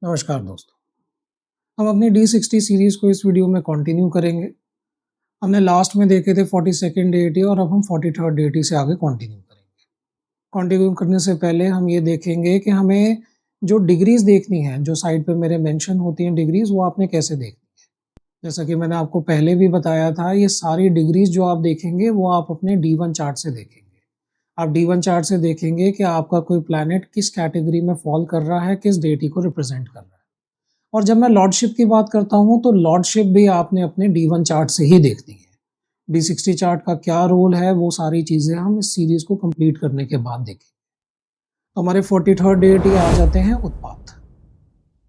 नमस्कार दोस्तों। हम अपनी D60 सीरीज़ को इस वीडियो में कंटिन्यू करेंगे। हमने लास्ट में देखे थे 42nd डेटी और अब हम 43rd डेटी से आगे कंटिन्यू करेंगे। कंटिन्यू करने से पहले हम ये देखेंगे कि हमें जो डिग्रीज़ देखनी है, जो साइड पे मेरे मेंशन होती हैं डिग्रीज़, वो आपने कैसे देखनी है। जैसा कि मैंने आपको पहले भी बताया था, ये सारी डिग्रीज़ जो आप देखेंगे वो आप अपने D1 चार्ट से देखेंगे। आप D1 चार्ट से देखेंगे कि आपका कोई प्लैनेट किस कैटेगरी में फ़ॉल कर रहा है, किस डेटी को रिप्रेज़ेंट कर रहा है। और जब मैं लॉर्डशिप की बात करता हूँ, तो लॉर्डशिप भी आपने अपने D1 चार्ट से ही देखनी है। D60 चार्ट का क्या रोल है, वो सारी चीज़ें हम इस सीरीज़ को कंप्लीट करने के बाद देखेंगे। तो हमारे 43rd डेटी आ जाते हैं उत्पात।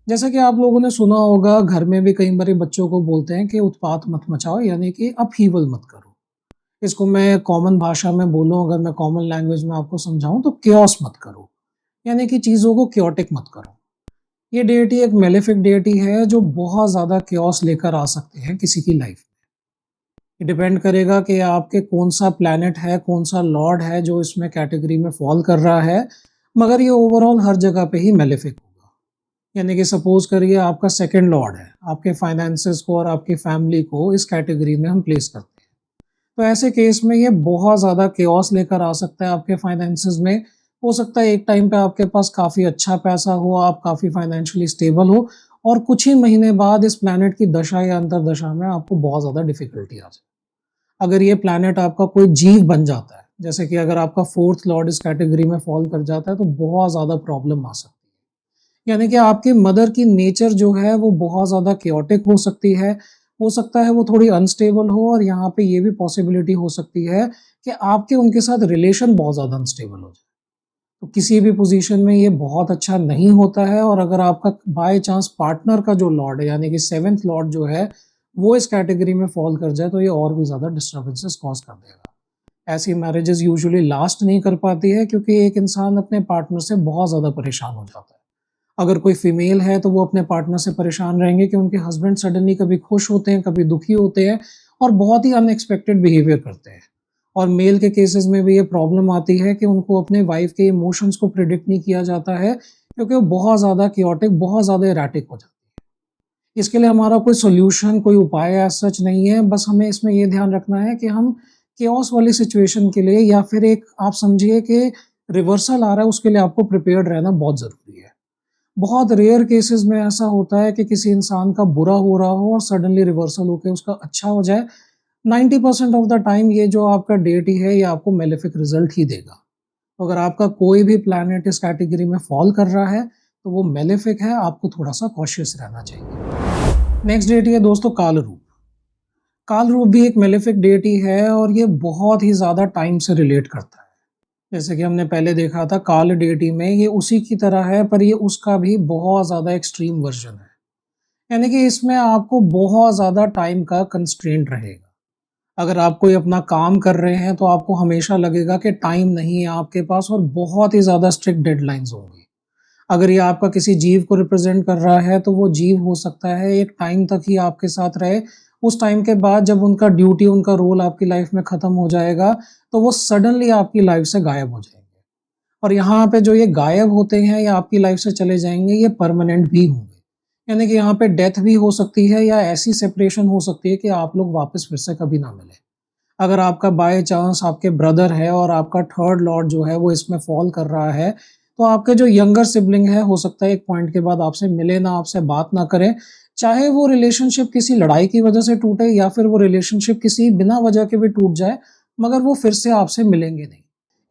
जैसा कि आप लोगों ने सुना होगा, घर में भी कई बार बच्चों को बोलते हैं कि उत्पात मत मचाओ, यानी कि अपहीवल मत करो। इसको मैं कॉमन भाषा में बोलूँ, अगर मैं कॉमन लैंग्वेज में आपको समझाऊँ, तो केओस मत करो, यानी कि चीज़ों को क्योटिक मत करो। ये डेटी एक मेलेफिक डेटी है जो बहुत ज़्यादा केओस लेकर आ सकते हैं किसी की लाइफ में। ये डिपेंड करेगा कि आपके कौन सा प्लैनेट है, कौन सा लॉर्ड है जो इसमें कैटेगरी में फॉल कर रहा है, मगर ये ओवरऑल हर जगह पे ही मेलेफिक होगा। यानी कि सपोज करिए आपका सेकंड लॉर्ड है, आपके फाइनेंसेस को और आपकी फैमिली को इस कैटेगरी में हम प्लेस करते हैं। तो ऐसे केस में ये बहुत ज़्यादा केओस लेकर आ सकता है आपके फाइनेंसेस में। हो सकता है एक टाइम पे आपके पास काफ़ी अच्छा पैसा हो, आप काफ़ी फाइनेंशियली स्टेबल हो, और कुछ ही महीने बाद इस प्लैनेट की दशा या अंतर्दशा में आपको बहुत ज़्यादा डिफ़िकल्टी आ जाए। अगर ये प्लैनेट आपका कोई जीव बन जाता है, जैसे कि अगर आपका 4th लॉर्ड इस कैटेगरी में फ़ॉल कर जाता है, तो बहुत ज़्यादा प्रॉब्लम आ सकती है। यानी कि आपकी मदर की नेचर जो है वो बहुत ज़्यादा केओटिक हो सकती है। हो सकता है वो थोड़ी अनस्टेबल हो, और यहाँ पे ये भी पॉसिबिलिटी हो सकती है कि आपके उनके साथ रिलेशन बहुत ज़्यादा अनस्टेबल हो जाए। तो किसी भी पोजीशन में ये बहुत अच्छा नहीं होता है, और अगर आपका बाय चांस पार्टनर का जो लॉर्ड है, यानी कि 7th लॉर्ड जो है, वो इस कैटेगरी में फॉल कर जाए, तो ये और भी ज़्यादा डिस्टर्बेंसेस कॉज़ कर देगा। ऐसी मैरिजेज़ यूजुअली लास्ट नहीं कर पाती है, क्योंकि एक इंसान अपने पार्टनर से बहुत ज़्यादा परेशान हो जाता है। अगर कोई फीमेल है, तो वो अपने पार्टनर से परेशान रहेंगे कि उनके हस्बैंड सडनली कभी खुश होते हैं, कभी दुखी होते हैं, और बहुत ही अनएक्सपेक्टेड बिहेवियर करते हैं। और मेल के केसेस में भी ये प्रॉब्लम आती है कि उनको अपने वाइफ के इमोशंस को प्रिडिक्ट नहीं किया जाता है, क्योंकि वो बहुत ज़्यादा chaotic, बहुत ज़्यादा एराटिक हो जाती है। इसके लिए हमारा कोई सॉल्यूशन, कोई उपाय एज़ सच नहीं है, बस हमें इसमें ये ध्यान रखना है कि हम केओस वाली सिचुएशन के लिए, या फिर एक आप समझिए कि रिवर्सल आ रहा है, उसके लिए आपको प्रिपेयर्ड रहना बहुत ज़रूरी है। बहुत रेयर केसेस में ऐसा होता है कि किसी इंसान का बुरा हो रहा हो और सडनली रिवर्सल होके उसका अच्छा हो जाए। 90% ऑफ द टाइम ये जो आपका डेटी है, ये आपको मेलेफिक रिजल्ट ही देगा। तो अगर आपका कोई भी प्लैनेट इस कैटेगरी में फॉल कर रहा है, तो वो मेलेफिक है, आपको थोड़ा-सा कॉशियस रहना चाहिए। नेक्स्ट डेटी है दोस्तों काल रूप। काल रूप भी एक मेलेफिक डेटी है, और ये बहुत ही ज़्यादा टाइम से रिलेट करता है। जैसे कि हमने पहले देखा था, काल डेटी में ये उसी की तरह है, पर ये उसका भी बहुत ज़्यादा एक्सट्रीम वर्ज़न है। यानी कि इसमें आपको बहुत ज़्यादा टाइम का कंस्ट्रेंट रहेगा। अगर आप कोई अपना काम कर रहे हैं, तो आपको हमेशा लगेगा कि टाइम नहीं है आपके पास, और बहुत ही ज़्यादा स्ट्रिक्ट डेडलाइन्स होंगी। अगर ये आपका किसी जीव को रिप्रेज़ेंट कर रहा है, तो वो जीव हो सकता है एक टाइम तक ही आपके साथ रहे। उस टाइम के बाद जब उनका ड्यूटी, उनका रोल आपकी लाइफ़ में ख़त्म हो जाएगा, तो वो सडनली आपकी लाइफ़ से गायब हो जाएँगे। और यहाँ पे जो ये गायब होते हैं या आपकी लाइफ़ से चले जाएँगे, ये परमानेंट भी होंगे। यानी कि यहाँ पे डेथ भी हो सकती है, या ऐसी सेपरेशन हो सकती है कि आप लोग वापस फिर से कभी ना मिलें। अगर आपका बाय चांस आपके ब्रदर है और आपका 3rd लॉर्ड जो है वो इसमें फॉल कर रहा है, तो आपके जो यंगर सिबलिंग है, हो सकता है एक पॉइंट के बाद आपसे मिले ना, आपसे बात ना करें। चाहे वो रिलेशनशिप किसी लड़ाई की वजह से टूटे, या फिर वो रिलेशनशिप किसी बिना वजह के भी टूट जाए, मगर वो फिर से आपसे मिलेंगे नहीं।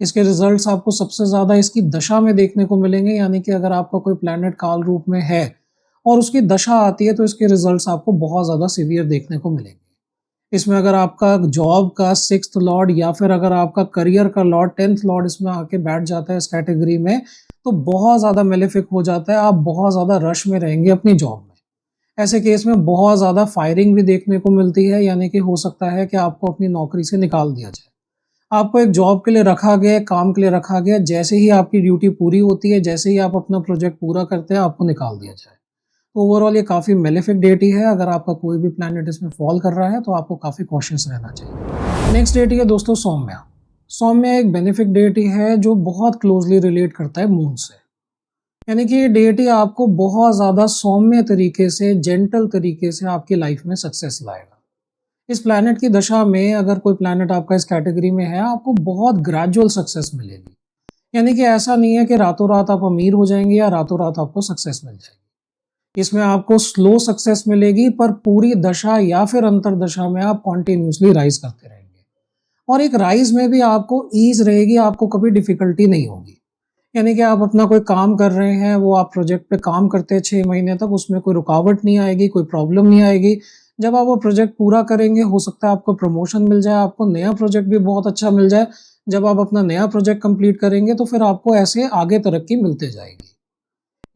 इसके रिज़ल्ट्स आपको सबसे ज़्यादा इसकी दशा में देखने को मिलेंगे, यानी कि अगर आपका कोई प्लैनेट काल रूप में है और उसकी दशा आती है, तो इसके रिज़ल्ट्स आपको बहुत ज़्यादा सीवियर देखने को मिलेंगे। इसमें अगर आपका जॉब का 6th लॉर्ड, या फिर अगर आपका करियर का लॉर्ड 10th लॉर्ड इसमें आके बैठ जाता है इस कैटेगरी में, तो बहुत ज़्यादा मेलेफिक हो जाता है। आप बहुत ज़्यादा रश में रहेंगे अपनी जॉब में। ऐसे केस में बहुत ज़्यादा फायरिंग भी देखने को मिलती है, यानी कि हो सकता है कि आपको अपनी नौकरी से निकाल दिया जाए। आपको एक जॉब के लिए रखा गया है, काम के लिए रखा गया है, जैसे ही आपकी ड्यूटी पूरी होती है, जैसे ही आप अपना प्रोजेक्ट पूरा करते हैं, आपको निकाल दिया जाए। तो ओवरऑल ये काफ़ी मेलेफिक डेटी है। अगर आपका कोई भी प्लैनेट इसमें फॉल कर रहा है, तो आपको काफ़ी कॉशियस रहना चाहिए। नेक्स्ट डेटी है दोस्तों सौम्या। सौम्या एक बेनिफिक डेटी है जो बहुत क्लोज़ली रिलेट करता है मून से। यानी कि ये डेटी आपको बहुत ज़्यादा सौम्य तरीके से, जेंटल तरीके से आपकी लाइफ में सक्सेस लाएगा। इस प्लैनेट की दशा में अगर कोई प्लैनेट आपका इस कैटेगरी में है, आपको बहुत ग्रेजुअल सक्सेस मिलेगी। यानी कि ऐसा नहीं है कि रातों-रात आप अमीर हो जाएँगे या रातों-रात आपको सक्सेस मिल जाएगी। इसमें आपको स्लो सक्सेस मिलेगी, पर पूरी दशा या फिर अंतरदशा में आप कंटीन्यूअसली राइज़ करते रहेंगे। और एक राइज़ में भी आपको ईज़ रहेगी, आपको कभी डिफ़िकल्टी नहीं होगी। यानी कि आप अपना कोई काम कर रहे हैं, वो आप प्रोजेक्ट पे काम करते हैं 6 महीने तक, उसमें कोई रुकावट नहीं आएगी, कोई प्रॉब्लम नहीं आएगी। जब आप वो प्रोजेक्ट पूरा करेंगे, हो सकता है आपको प्रमोशन मिल जाए, आपको नया प्रोजेक्ट भी बहुत अच्छा मिल जाए। जब आप अपना नया प्रोजेक्ट कंप्लीट करेंगे, तो फिर आपको ऐसे आगे तरक्की मिलते जाएगी।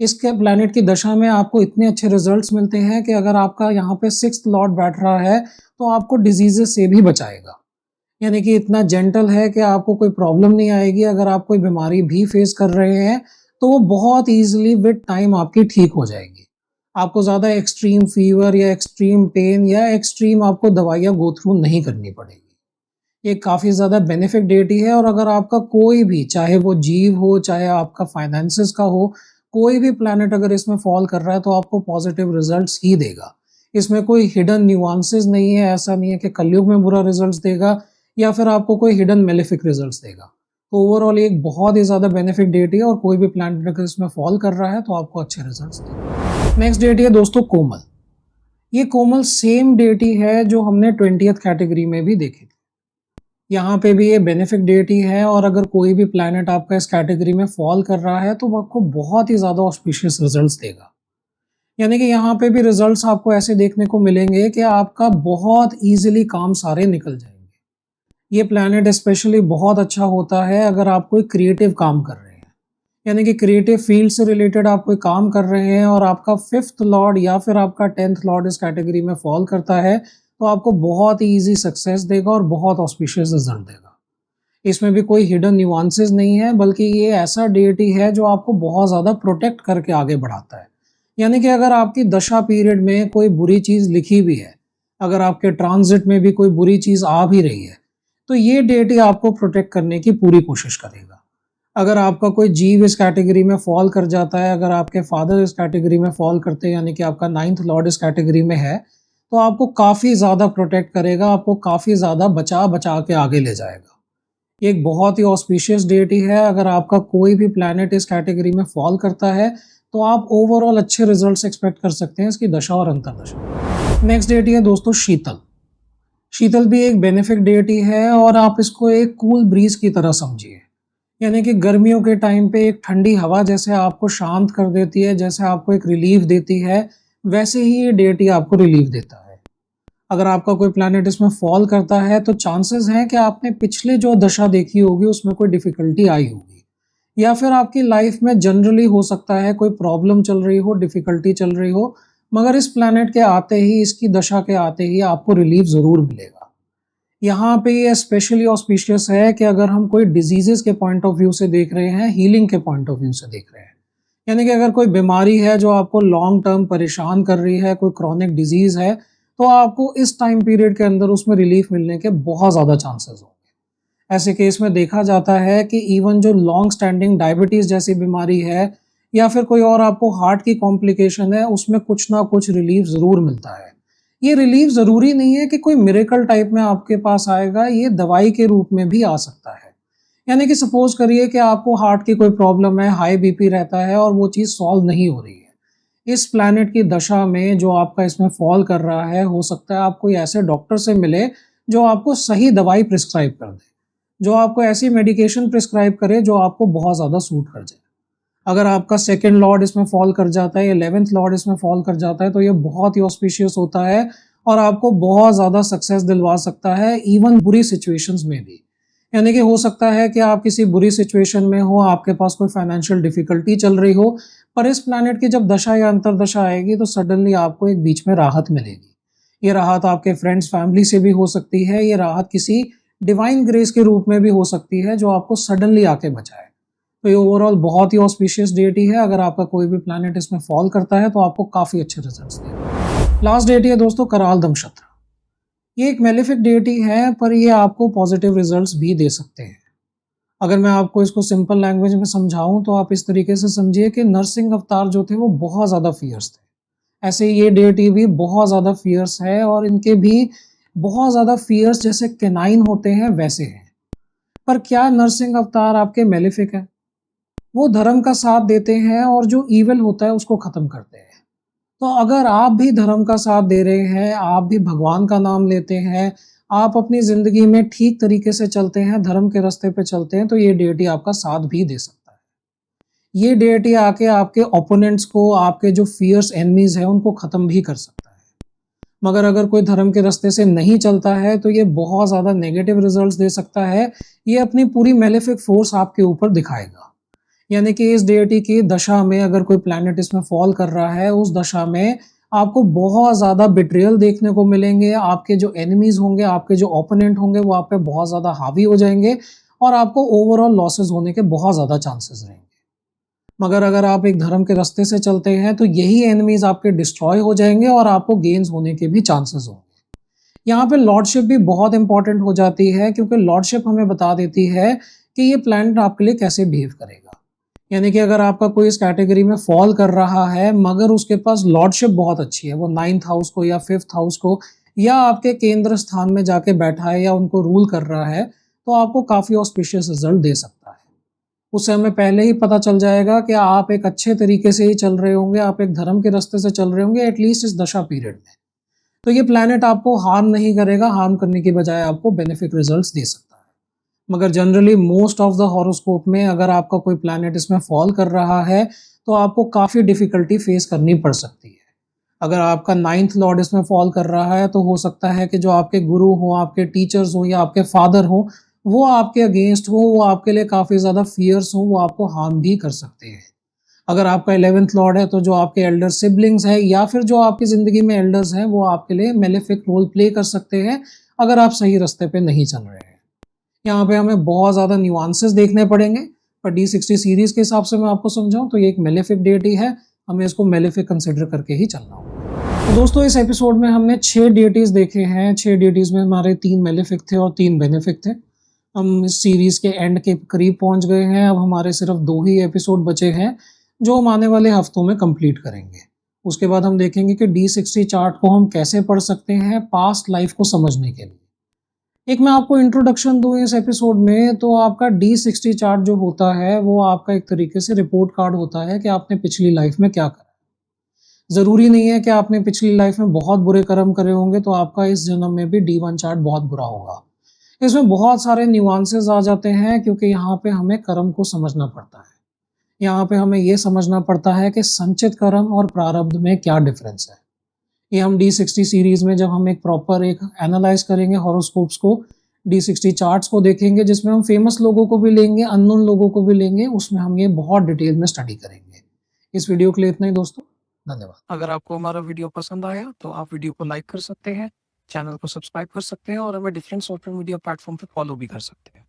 इसके प्लैनेट की दशा में आपको इतने अच्छे रिज़ल्ट्स मिलते हैं कि अगर आपका यहाँ पे 6th लॉर्ड बैठ रहा है, तो आपको डिज़ीज़ेज़ से भी बचाएगा। यानी कि इतना जेंटल है कि आपको कोई प्रॉब्लम नहीं आएगी। अगर आप कोई बीमारी भी फेस कर रहे हैं, तो वो बहुत ईज़िली विद टाइम आपकी ठीक हो जाएगी। आपको ज़्यादा एक्सट्रीम फ़ीवर या एक्सट्रीम पेन या एक्सट्रीम आपको दवाइयाँ गो थ्रू नहीं करनी पड़ेगी। ये काफ़ी ज़्यादा बेनिफिक डेटी है और अगर आपका कोई भी, चाहे वो जीव हो, चाहे आपका फाइनेंसेस का हो, कोई भी प्लैनेट अगर इसमें फ़ॉल कर रहा है, तो आपको पॉज़िटिव रिज़ल्ट्स ही देगा। इसमें कोई हिडन न्यूआंसेस नहीं है, ऐसा नहीं है कि कलयुग में बुरा रिज़ल्ट्स देगा या फिर आपको कोई हिडन मेलेफिक रिज़ल्ट्स देगा। तो ओवरऑल एक बहुत ही ज़्यादा बेनिफिक डेटी है और कोई भी प्लैनेट अगर इसमें फ़ॉल कर रहा है, तो आपको अच्छे रिज़ल्ट्स देगा। नेक्स्ट डेटी है दोस्तों कोमल। ये कोमल सेम डेटी है जो हमने 20th कैटेगरी में भी देखी थी। यहाँ पे भी ये बेनिफिक डेटी है और अगर कोई भी प्लैनेट आपका इस कैटेगरी में फॉल कर रहा है, तो वो आपको बहुत ही ज़्यादा ऑस्पिशियस रिजल्ट्स देगा। यानी कि यहाँ पे भी रिजल्ट्स आपको ऐसे देखने को मिलेंगे कि आपका बहुत ईज़िली काम सारे निकल जाएँगे। ये प्लैनेट स्पेशली बहुत अच्छा होता है अगर आप कोई क्रिएटिव काम कर रहे हैं। यानी कि क्रिएटिव फील्ड से रिलेटेड आप कोई काम कर रहे हैं और आपका 5th लॉर्ड या फिर आपका 10th लॉर्ड इस कैटेगरी में फॉल करता है, तो आपको बहुत ही ईज़ी सक्सेस देगा और बहुत ऑस्पिशियस रिजल्ट देगा। इसमें भी कोई हिडन न्यूआंसेस नहीं है, बल्कि ये ऐसा डेटी है जो आपको बहुत ज़्यादा प्रोटेक्ट करके आगे बढ़ाता है। यानी कि अगर आपकी दशा पीरियड में कोई बुरी चीज़ लिखी भी है, अगर आपके ट्रांज़िट में भी कोई बुरी चीज़ आ भी रही है, तो ये डेटी आपको प्रोटेक्ट करने की पूरी कोशिश करेगा। अगर आपका कोई जीव इस कैटेगरी में फ़ॉल कर जाता है, अगर आपके फादर इस कैटेगरी में फ़ॉल करते हैं, यानी कि आपका 9th लॉर्ड इस कैटेगरी में है, तो आपको काफ़ी ज़्यादा प्रोटेक्ट करेगा, आपको काफ़ी ज़्यादा बचा-बचा के आगे ले जाएगा। ये एक बहुत ही ऑस्पिशियस डेटी है, अगर आपका कोई भी प्लैनेट इस कैटेगरी में फ़ॉल करता है, तो आप ओवरऑल अच्छे रिज़ल्ट्स एक्सपेक्ट कर सकते हैं इसकी दशा और अंतर्दशा। नेक्स्ट डेटी है दोस्तों शीतल। शीतल भी एक बेनिफिक डेटी है और आप इसको एक कूल ब्रीज़ की तरह समझिए। यानी कि गर्मियों के टाइम पे एक ठंडी हवा जैसे आपको शांत कर देती है, जैसे आपको एक रिलीफ देती है, वैसे ही ये डेटी आपको रिलीफ देता है। अगर आपका कोई प्लैनेट इसमें फॉल करता है, तो चांसेस हैं कि आपने पिछले जो दशा देखी होगी उसमें कोई डिफ़िकल्टी आई होगी या फिर आपकी लाइफ में जनरली हो सकता है कोई प्रॉब्लम चल रही हो, डिफ़िकल्टी चल रही हो, मगर इस प्लैनेट के आते ही, इसकी दशा के आते ही आपको रिलीफ ज़रूर मिलेगा। यहाँ पे ये स्पेशली ऑस्पिशियस है कि अगर हम कोई डिजीज़ेज़ के पॉइंट ऑफ व्यू से देख रहे हैं, हीलिंग के पॉइंट ऑफ व्यू से देख रहे हैं। यानी कि अगर कोई बीमारी है जो आपको लॉन्ग टर्म परेशान कर रही है, कोई क्रॉनिक डिज़ीज़ है, तो आपको इस टाइम पीरियड के अंदर उसमें रिलीफ मिलने के बहुत ज़्यादा चांसेस होंगे। ऐसे केस में देखा जाता है कि इवन जो लॉन्ग स्टैंडिंग डायबिटीज़ जैसी बीमारी है या फिर कोई और आपको हार्ट की कॉम्प्लिकेशन है, उसमें कुछ ना कुछ रिलीफ ज़रूर मिलता है। ये रिलीफ ज़रूरी नहीं है कि कोई मिरेकल टाइप में आपके पास आएगा, ये दवाई के रूप में भी आ सकता है। यानी कि सपोज़ करिए कि आपको हार्ट की कोई प्रॉब्लम है, हाई बीपी रहता है और वो चीज़ सॉल्व नहीं हो रही है। इस प्लैनेट की दशा में जो आपका इसमें फ़ॉल कर रहा है, हो सकता है आप कोई ऐसे डॉक्टर से मिले जो आपको सही दवाई प्रिस्क्राइब कर दे, जो आपको ऐसी मेडिकेशन प्रिस्क्राइब करे जो आपको बहुत ज़्यादा सूट कर जाए। अगर आपका 2nd लॉर्ड इसमें फ़ॉल कर जाता है, 11th लॉर्ड इसमें फ़ॉल कर जाता है, तो ये बहुत ही ऑस्पिशियस होता है और आपको बहुत ज़्यादा सक्सेस दिलवा सकता है, इवन बुरी सिचुएशंस में भी। यानी कि हो सकता है कि आप किसी बुरी सिचुएशन में हो, आपके पास कोई फाइनेंशियल डिफ़िकल्टी चल रही हो, पर इस प्लैनेट की जब दशा या अंतर्दशा आएगी, तो सडनली आपको एक बीच में राहत मिलेगी। ये राहत आपके फ्रेंड्स, फैमिली से भी हो सकती है, ये राहत किसी डिवाइन ग्रेस के रूप में भी हो सकती है, जो आपको सडनली आके बचाए। तो ये ओवरऑल बहुत ही ऑस्पिशियस डेटी है, अगर आपका कोई भी प्लैनेट इसमें फॉल करता है, तो आपको काफ़ी अच्छे रिजल्ट्स देगा। लास्ट डेटी है दोस्तों कराल दमशत्र। ये एक मेलेफिक डेटी है, पर ये आपको पॉजिटिव रिजल्ट्स भी दे सकते हैं। अगर मैं आपको इसको सिंपल लैंग्वेज में समझाऊँ तो आप इस तरीके से समझिए कि नरसिंह अवतार जो थे वो बहुत ज़्यादा फ़ियर्स थे। ऐसे ही ये डेटी भी बहुत ज़्यादा फ़ियर्स है और इनके भी बहुत ज़्यादा फ़ियर्स जैसे कैनाइन होते हैं वैसे हैं। पर क्या नरसिंह अवतार आपके मेलेफिक हैं? वो धर्म का साथ देते हैं और जो ईविल होता है उसको ख़त्म करते हैं। तो अगर आप भी धर्म का साथ दे रहे हैं, आप भी भगवान का नाम लेते हैं, आप अपनी ज़िंदगी में ठीक तरीके से चलते हैं, धर्म के रास्ते पे चलते हैं, तो ये डेटी आपका साथ भी दे सकता है। ये डेटी आके आपके ओपोनेंट्स को, आपके जो फ़ियर्स एनिमीज़ हैं, उनको ख़त्म भी कर सकता है। मगर अगर कोई धर्म के रास्ते से नहीं चलता है, तो ये बहुत ज़्यादा नेगेटिव रिज़ल्ट्स दे सकता है। ये अपनी पूरी मैलेफिक फ़ोर्स आपके ऊपर दिखाएगा। यानी कि इस डेटी की दशा में अगर कोई प्लैनेट इसमें फॉल कर रहा है, उस दशा में आपको बहुत ज़्यादा बिट्रेयल देखने को मिलेंगे। आपके जो एनिमीज़ होंगे, आपके जो ओपोनेंट होंगे, वो आप पे बहुत ज़्यादा हावी हो जाएँगे और आपको ओवरऑल लॉसेस होने के बहुत ज़्यादा चांसेस रहेंगे। मगर अगर आप एक धर्म के रास्ते से चलते हैं, तो यही एनिमीज़ आपके डिस्ट्रॉय हो जाएँगे और आपको गेन्स होने के भी चांसेस होंगे। यहाँ पे लॉर्डशिप भी बहुत इंपॉर्टेंट हो जाती है क्योंकि लॉर्डशिप हमें बता देती है कि ये प्लैनेट आपके लिए कैसे बिहेव करेगा। यानी कि अगर आपका कोई इस कैटेगरी में फॉल कर रहा है मगर उसके पास लॉर्डशिप बहुत अच्छी है, वो 9th हाउस को या 5th हाउस को या आपके केंद्र स्थान में जाके बैठा है या उनको रूल कर रहा है, तो आपको काफ़ी ऑस्पिशियस रिज़ल्ट दे सकता है। उससे हमें पहले ही पता चल जाएगा कि आप एक अच्छे तरीके से ही चल रहे होंगे, आप एक धर्म के रास्ते से चल रहे होंगे एटलीस्ट इस दशा पीरियड में। तो ये प्लैनेट आपको हार्म नहीं करेगा, हार्म करने की बजाय आपको बेनिफिक रिज़ल्ट्स दे सकता है। मगर generally most of the horoscope में अगर आपका कोई प्लैनेट इसमें फॉल कर रहा है, तो आपको काफ़ी डिफ़िकल्टी फेस करनी पड़ सकती है। अगर आपका 9th लॉर्ड इसमें फॉल कर रहा है, तो हो सकता है कि जो आपके गुरु हों, आपके टीचर्स हों या आपके फादर हों, वो आपके अगेंस्ट हों, वो आपके लिए काफ़ी ज़्यादा फ़ियर्स हों, वो आपको हार्म भी कर सकते हैं। अगर आपका 11th लॉर्ड है, तो जो आपके एल्डर सिबलिंग्स हैं या फिर जो आपकी ज़िंदगी में एल्डर्स हैं, वो आपके लिए मेलेफिक रोल प्ले कर सकते हैं, अगर आप सही रास्ते पे नहीं चल रहे हैं। यहाँ पे हमें बहुत ज़्यादा न्यूआंसेस देखने पड़ेंगे, पर डी60 सीरीज़ के हिसाब से मैं आपको समझाऊँ तो ये एक मेलेफिक डेटी है, हमें इसको मेलेफिक कंसिडर करके ही चलना होगा। तो दोस्तों इस एपिसोड में हमने 6 डेटीज़ देखे हैं, 6 डेटीज़ में हमारे 3 मेलेफिक थे और 3 बेनिफिक थे। हम इस सीरीज़ के एंड के करीब पहुँच गए हैं, अब हमारे सिर्फ 2 ही एपिसोड बचे हैं, जो हम आने वाले हफ्तों में कंप्लीट करेंगे। उसके बाद हम देखेंगे कि डी60 चार्ट को हम कैसे पढ़ सकते हैं पास्ट लाइफ को समझने के लिए। एक मैं आपको इंट्रोडक्शन दूँ इस एपिसोड में, तो आपका डी60 चार्ट जो होता है, वो आपका एक तरीके से रिपोर्ट कार्ड होता है कि आपने पिछली लाइफ में क्या करा। ज़रूरी नहीं है कि आपने पिछली लाइफ में बहुत बुरे कर्म करे होंगे, तो आपका इस जन्म में भी डी1 चार्ट बहुत बुरा होगा। इसमें बहुत सारे न्यूआंसेस आ जाते हैं क्योंकि यहाँ पे हमें कर्म को समझना पड़ता है। यहाँ पे हमें ये समझना पड़ता है कि संचित कर्म और प्रारब्ध में क्या डिफरेंस है। ये हम डी60 सीरीज़ में जब हम एक प्रॉपर एक एनालाइज़ करेंगे हॉरोस्कोप्स को, डी60 चार्ट्स को देखेंगे जिसमें हम फेमस लोगों को भी लेंगे, अननोन लोगों को भी लेंगे, उसमें हम ये बहुत डिटेल में स्टडी करेंगे। इस वीडियो के लिए इतना ही दोस्तों, धन्यवाद। अगर आपको हमारा वीडियो पसंद आया तो आप वीडियो को लाइक कर सकते हैं, चैनल को सब्सक्राइब कर सकते हैं और हमें डिफरेंट सोशल मीडिया प्लेटफॉर्म पे फॉलो भी कर सकते हैं।